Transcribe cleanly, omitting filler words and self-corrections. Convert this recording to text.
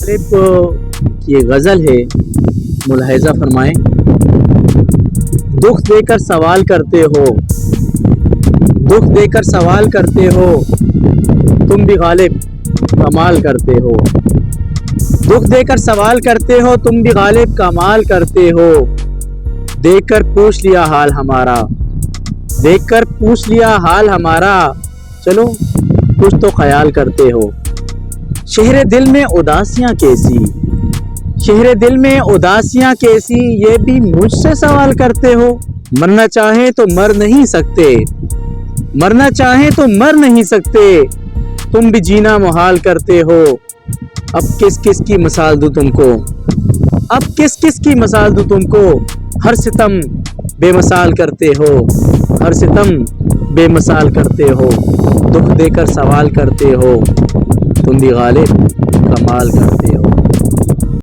غالب کی یہ غزل ہے، ملاحظہ فرمائیں۔ دکھ دے کر سوال کرتے ہو، دکھ دے کر سوال کرتے ہو، تم بھی غالب کمال کرتے ہو۔ دکھ دے کر سوال کرتے ہو، تم بھی غالب کمال کرتے ہو۔ دیکھ کر پوچھ لیا حال ہمارا، دیکھ کر پوچھ لیا حال ہمارا، چلو کچھ تو خیال کرتے ہو۔ شہر دل میں اداسیاں کیسی، شہر دل میں اداسیاں کیسی، یہ بھی مجھ سے سوال کرتے ہو۔ مرنا چاہیں تو مر نہیں سکتے، مرنا چاہیں تو مر نہیں سکتے، تم بھی جینا محال کرتے ہو۔ اب کس کس کی مثال دوں تم کو، اب کس کس کی مثال دوں تم کو، ہر ستم بے مثال کرتے ہو، ہر ستم بے مثال کرتے ہو۔ دکھ دے کر سوال کرتے ہو، تم بھی غالب کمال کرتے ہو۔